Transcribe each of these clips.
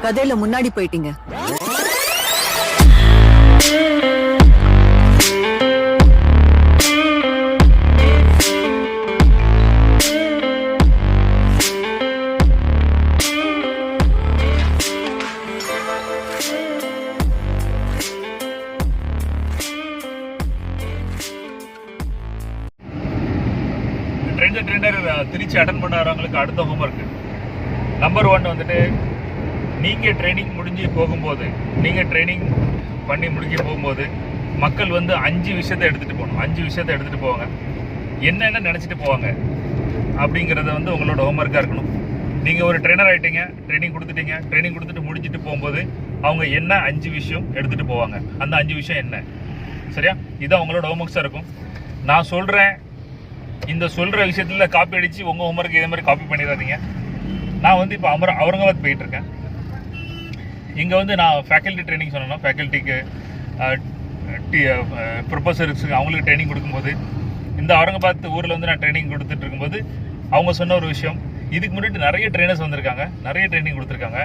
கதையில முன்னாடி போயிட்டீங்க. ட்ரெயினர் திருச்சி அட்டன் பண்ண வரவங்களுக்கு அடுத்த ஹோம்ஒர்க் நம்பர் 1 வந்துட்டு, நீங்கள் ட்ரைனிங் முடிஞ்சு போகும்போது, நீங்கள் ட்ரைனிங் பண்ணி முடிஞ்சு போகும்போது மக்கள் வந்து 5 விஷயத்தை எடுத்துகிட்டு போகணும். 5 விஷயத்தை எடுத்துகிட்டு போவாங்க. என்னென்ன நினச்சிட்டு போவாங்க அப்படிங்கிறத வந்து உங்களோட ஹோம்ஒர்க்காக இருக்கணும். நீங்கள் ஒரு ட்ரெயினர் ஆகிட்டீங்க, ட்ரைனிங் கொடுத்துட்டீங்க, ட்ரைனிங் கொடுத்துட்டு முடிச்சுட்டு போகும்போது அவங்க என்ன 5 விஷயம் எடுத்துகிட்டு போவாங்க, அந்த 5 விஷயம் என்ன, சரியா? இதான் உங்களோட ஹோம்ஒர்க்ஸாக இருக்கும். நான் சொல்கிறேன், இந்த சொல்கிற விஷயத்தில் காப்பி அடித்து உங்கள் ஹோம்ஒர்க் இதே மாதிரி காப்பி பண்ணிடாதீங்க. நான் வந்து இப்போ அவுரங்காபாத் போயிட்டுருக்கேன். இங்கே வந்து நான் ஃபேக்கல்ட்டி ட்ரைனிங் சொன்னேன்னா, ஃபேக்கல்ட்டிக்கு ப்ரொஃபஸர்ஸுக்கு அவங்களுக்கு ட்ரைனிங் கொடுக்கும்போது, இந்த அவுரங்காபாத் ஊரில் வந்து நான் ட்ரைனிங் கொடுத்துட்டு இருக்கும்போது அவங்க சொன்ன ஒரு விஷயம், இதுக்கு முன்னாடி நிறைய ட்ரைனர்ஸ் வந்திருக்காங்க, நிறைய ட்ரைனிங் கொடுத்துருக்காங்க.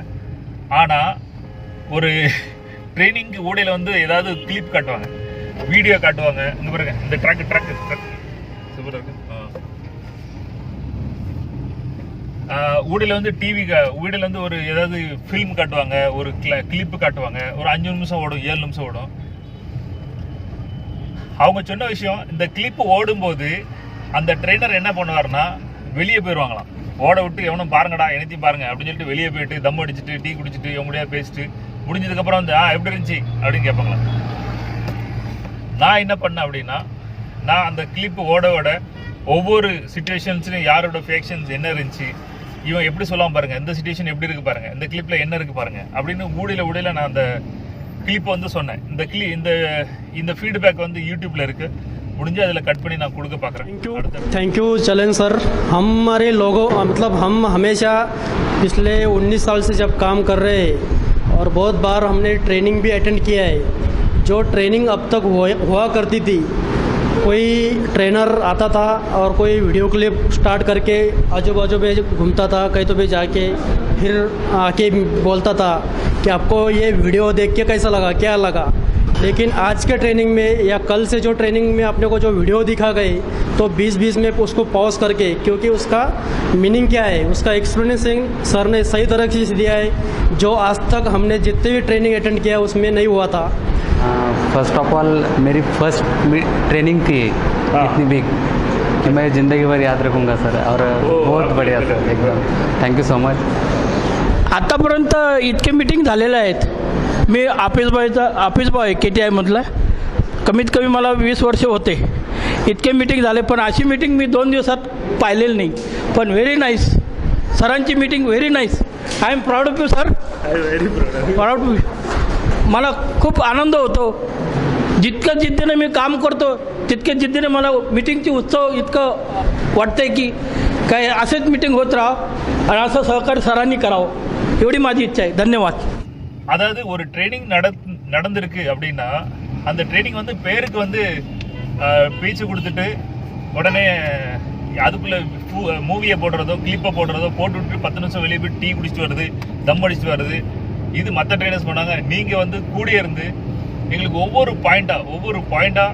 ஆனால் ஒரு ட்ரைனிங்கு ஊடையில் வந்து ஏதாவது கிளிப் காட்டுவாங்க, வீடியோ காட்டுவாங்க. இங்கே பாருங்க, இந்த ட்ராக் சூப்பராக இருக்கு. ஊடையில் வந்து ஊடையில் வந்து ஒரு ஏதாவது ஃபில்ம் காட்டுவாங்க, ஒரு கிளிப்பு காட்டுவாங்க, ஒரு 5 நிமிஷம் ஓடும், 7 நிமிஷம் ஓடும். அவங்க சொன்ன விஷயம், இந்த கிளிப்பு ஓடும்போது அந்த ட்ரெயினர் என்ன பண்ணுவார்னா வெளியே போயிடுவாங்களாம். ஓட விட்டு எவனும் பாருங்கடா, எனத்தையும் பாருங்க அப்படின்னு சொல்லிட்டு வெளியே போயிட்டு தம் அடிச்சுட்டு டீ குடிச்சிட்டு எவங்களுடைய பேசிட்டு முடிஞ்சதுக்கப்புறம் வந்து எப்படி இருந்துச்சு அப்படின்னு கேட்பாங்களாம். நான் என்ன பண்ணேன் அப்படின்னா, நான் அந்த கிளிப்பு ஓட ஒவ்வொரு சுச்சுவேஷன்ஸ்லையும் யாரோட ஃபேக்ஷன்ஸ் என்ன இருந்துச்சு, இவன் எப்படி சொல்லாமல் பாருங்க, இந்த சுச்சுவேஷன் எப்படி இருக்கு பாருங்க, இந்த கிளிப்பில் என்ன இருக்கு பாருங்க அப்படின்னு ஊடையில் நான் அந்த கிளிப்பை வந்து சொன்னேன். இந்த ஃபீட்பேக் வந்து யூடியூப்ல இருக்கு, முடிஞ்சு அதில் கட் பண்ணி நான் கொடுக்க பார்க்குறேன். थैंक यू चलन सर. हमारे लोगों मतलब हम हमेशा पिछले 19 साल से जब काम कर रहे हैं और बहुत बार हमने ट्रेनिंग भी अटेंड किया है. जो ट्रेनिंग अब तक हुआ करती थी, कोई ट्रेनर आता था और कोई वीडियो क्लिप स्टार्ट करके आजू बाजू में घूमता था, कहीं तो भी जाके फिर आके बोलता था कि आपको ये वीडियो देख के कैसा लगा, क्या लगा. लेकिन आज के ट्रेनिंग में या कल से जो ट्रेनिंग में अपने को जो वीडियो दिखा गए, तो 20-20 में उसको पॉज करके, क्योंकि उसका मीनिंग क्या है, उसका एक्सप्लेनेशन सर ने सही तरह से दिया है, जो आज तक हमने जितने भी ट्रेनिंग अटेंड किया उसमें नहीं हुआ था. फर्स्ट ऑफ ऑल मेरी फर्स्ट ट्रेनिंग थी इतनी बिग कि मैं ज़िंदगी भर याद रखूँगा सर. और बहुत बढ़िया सर, एकदम थँक यू सो मच. आतापर्यंत इतके मीटिंग झालेल्या आहेत. मी ऑफिस बॉय KTIमधला, कमीत कमी मला 20 वर्ष होते. इतके मीटिंग झाले, पण अशी मीटिंग मी 2 दिवसात पाहिलेली नाही. पण व्हेरी नाईस सरांची meeting, very nice. I am proud of you sir. Proud of you. मला खूप आनंद होतो. जितकं जिद्दीने मी काम करतो तितके जिद्दीने मला मीटिंगची उत्सव इतकं वाटतंय की काय असेच मीटिंग होत राहावं आणि असं सहकार्य सरांनी करावं, एवढी माझी इच्छा आहे. धन्यवाद. அதாவது ஒரு ட்ரைனிங் நடந்திருக்கு அப்படின்னா, அந்த ட்ரைனிங் வந்து பேருக்கு வந்து பேச்சு கொடுத்துட்டு உடனே அதுக்குள்ள மூவியை போடுறதோ கிளிப்பை போடுறதோ போட்டு விட்டு 10 நிமிஷம் வெளியே போய் டீ குடிச்சிட்டு வருது, தம் அடிச்சுட்டு வருது, இது மற்ற ட்ரைனர்ஸ் பண்ணாங்க. நீங்கள் வந்து கூடிய இருந்து எங்களுக்கு ஒவ்வொரு பாயிண்டா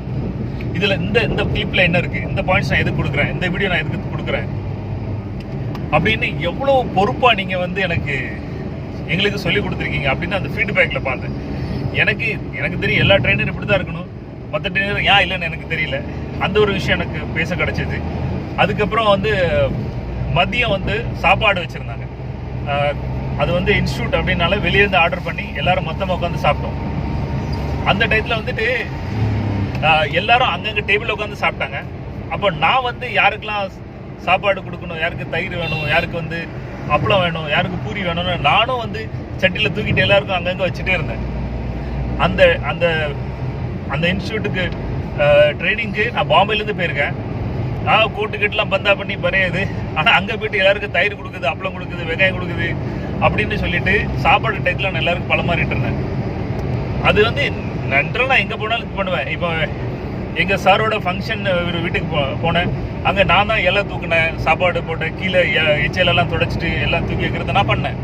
இதில் இந்த கிளிப்பில் என்ன இருக்குது, இந்த பாயிண்ட்ஸ் நான் எதுக்கு கொடுக்குறேன், இந்த வீடியோ நான் எதுக்கு கொடுக்குறேன் அப்படின்னு எவ்வளோ பொறுப்பாக நீங்கள் வந்து எங்களுக்கு சொல்லி கொடுத்துருக்கீங்க அப்படின்னு அந்த ஃபீட்பேக்கில் பார்த்தேன். எனக்கு தெரியும் எல்லா ட்ரெயினரும் இப்படி தான் இருக்கணும், மற்ற ட்ரெயினர் ஏன் இல்லைன்னு எனக்கு தெரியல. அந்த ஒரு விஷயம் எனக்கு பேச கிடச்சிது. அதுக்கப்புறம் வந்து மதியம் வந்து சாப்பாடு வச்சுருந்தாங்க. அது வந்து இன்ஸ்டியூட் அப்படின்னால வெளியேருந்து ஆர்டர் பண்ணி எல்லாரும் மொத்தமாக உட்காந்து சாப்பிட்டோம். அந்த டயத்தில் வந்துட்டு எல்லாரும் அங்கங்கே டேபிளில் உட்காந்து சாப்பிட்டாங்க. அப்போ நான் வந்து யாருக்கெல்லாம் சாப்பாடு கொடுக்கணும், யாருக்கு தயிர் வேணும், யாருக்கு வந்து அப்பளம் வேணும், யாருக்கு பூரி வேணும்னு நானும் வந்து சட்டியில் தூக்கிட்டு எல்லாருக்கும் அங்கங்கே வச்சுட்டே இருந்தேன். அந்த அந்த அந்த இன்ஸ்டியூட்டுக்கு ட்ரைனிங்க்கு நான் பாம்பேலேருந்து போயிருக்கேன். கூட்டுக்கிட்டலாம் பந்தா பண்ணி பறையுது. ஆனால் அங்கே போய்ட்டு எல்லாருக்கும் தயிர் கொடுக்குது, அப்பளம் கொடுக்குது, வெங்காயம் கொடுக்குது அப்படின்னு சொல்லிட்டு சாப்பாடு டயத்தில் நான் எல்லாருக்கும் பழமாறிட்டு இருந்தேன். அது வந்து நன்றாக நான் எங்கே போனாலும் இது பண்ணுவேன். இப்போ எங்கள் சாரோட ஃபங்க்ஷன் ஒரு வீட்டுக்கு போனேன். அங்கே நான் தான் எல்லாம் தூக்கினேன், சாப்பாடு போட்டேன், கீழே எச்சலெல்லாம் துடைச்சிட்டு எல்லாம் தூக்கி வைக்கிறத நான் பண்ணேன்.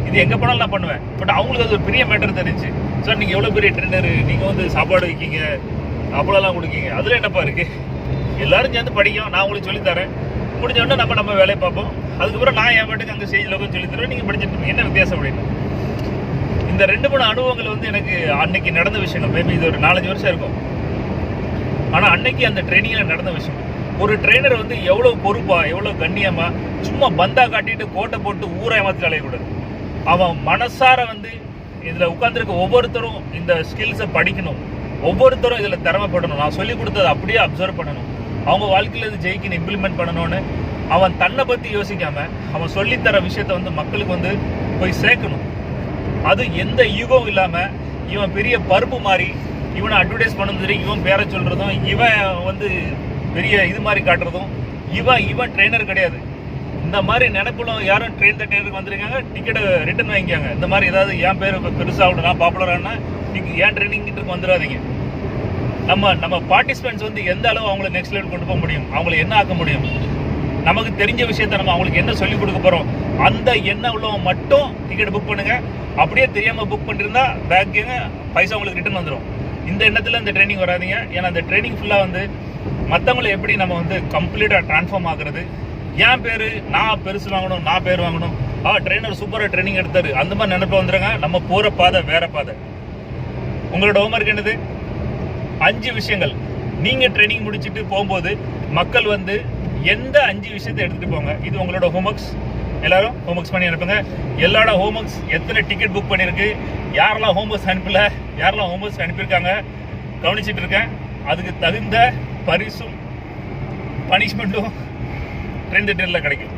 இது எங்கே போனாலும் நான் பண்ணுவேன். பட் அவங்களுக்கு அது ஒரு பெரிய மேட்டர் தெரிஞ்சு. சார் நீங்கள் எவ்வளோ பெரிய ட்ரெயினர், நீங்கள் வந்து சாப்பாடு வைக்கிங்க, அப்பளம்லாம் கொடுக்கீங்க, அதில் என்னப்பா இருக்குது? எல்லாரும் சேர்ந்து படிக்கும், நான் உங்களுக்கு சொல்லித்தரேன், முடிஞ்ச உடனே நம்ம வேலையை பார்ப்போம். அதுக்கப்புறம் நான் என் பாட்டுக்கு அங்கே ஸ்டேஜில் உட்காந்து சொல்லித்தருவேன், நீங்கள் படிச்சுட்டு என்ன வித்தியாசம் அப்படின்னு. இந்த 2-3 அனுபவங்கள் வந்து எனக்கு அன்னைக்கு நடந்த விஷயங்கள். மேபி இது ஒரு 4-5 வருஷம் இருக்கும். ஆனால் அன்னைக்கு அந்த ட்ரைனிங்கில் நடந்த விஷயம். ஒரு ட்ரெயினர் வந்து எவ்வளோ பொறுப்பாக, எவ்வளோ கண்ணியமாக, சும்மா பந்தா காட்டிட்டு கோட்டை போட்டு ஊரை ஏமாற்றி அலையக்கூடாது. அவன் மனசார வந்து இதில் உட்காந்துருக்க ஒவ்வொருத்தரும் இந்த ஸ்கில்ஸை படிக்கணும், ஒவ்வொருத்தரும் இதில் திறமைப்படணும், நான் சொல்லிக் கொடுத்ததை அப்படியே அப்சர்வ் பண்ணணும், அவங்க வாழ்க்கையில் இது ஜெயிக்கணும், இம்ப்ளிமெண்ட் பண்ணணும்னு அவன் தன்னை பற்றி யோசிக்காமல் அவன் சொல்லித்தர விஷயத்த வந்து மக்களுக்கு வந்து போய் சேர்க்கணும். அது எந்த ஈகோவும் இல்லாமல் இவன் பெரிய பருப்பு மாதிரி இவனை அட்வர்டைஸ் பண்ணது, இவன் பேரை சொல்கிறதும், இவன் வந்து பெரிய இது மாதிரி காட்டுறதும், இவன் ட்ரெயினர் கிடையாது. இந்த மாதிரி நினைப்புலும் யாரும் ட்ரெயின் ட்ரெயினருக்கு வந்துருக்காங்க, டிக்கெட்டை ரிட்டர்ன் வாங்கிக்காங்க. இந்த மாதிரி ஏதாவது என் பேர் பெருசாக நான் பாப்புலரானா நீங்கள் ஏன் ட்ரெயினிங்க்கு வந்துடாதீங்க. நம்ம பார்ட்டிசிபென்ட்ஸ் வந்து எந்த அளவு அவங்கள நெக்ஸ்ட் லெவல் கொண்டு போக முடியும், அவங்கள என்ன ஆக்க முடியும், நமக்கு தெரிஞ்ச விஷயத்த நம்ம அவங்களுக்கு என்ன சொல்லிக் கொடுக்க போகிறோம், அந்த எண்ணம் உள்ளவங்க மட்டும் டிக்கெட் புக் பண்ணுங்க. அப்படியே தெரியாமல் புக் பண்ணிருந்தா பேக்குங்க பைசா உங்களுக்கு ரிட்டர்ன் வந்துடும். இந்த எண்ணத்தில் இந்த ட்ரைனிங் வராதிங்க. ஏன்னா அந்த ட்ரைனிங் ஃபுல்லாக வந்து மற்றவங்களை எப்படி நம்ம வந்து கம்ப்ளீட்டாக ட்ரான்ஸ்ஃபார்ம் ஆகுறது, என் பேர் நான் பெருசு வாங்கணும், நான் பேர் வாங்கணும், ட்ரெயினர் சூப்பராக ட்ரைனிங் எடுத்தாரு, அந்த மாதிரி நினைப்ப வந்துடுங்க. நம்ம போகிற பாதை வேற பாதை. உங்களோட ஹோம்ஒர்க் என்னது? 5 விஷயங்கள். நீங்கள் ட்ரைனிங் முடிச்சுட்டு போகும்போது மக்கள் வந்து எந்த 5 விஷயத்தை எடுத்துகிட்டு போங்க. இது உங்களோட ஹோம்ஒர்க்ஸ். எல்லாரும் ஹோம்ஒர்க்ஸ் பண்ணி அனுப்புங்க. எல்லாரோட ஹோம்ஒர்க்ஸ் எத்தனை டிக்கெட் புக் பண்ணியிருக்கு, யாரெல்லாம் ஹோம்ஒர்க்ஸ் அனுப்பல, யாரெல்லாம் ஹோம்ஒர்க்ஸ் அனுப்பியிருக்காங்க கவனிச்சுட்டு இருக்கேன். அதுக்கு தகுந்த பரிசும் பனிஷ்மெண்ட்டும் ட்ரெயின் கிடைக்கும்.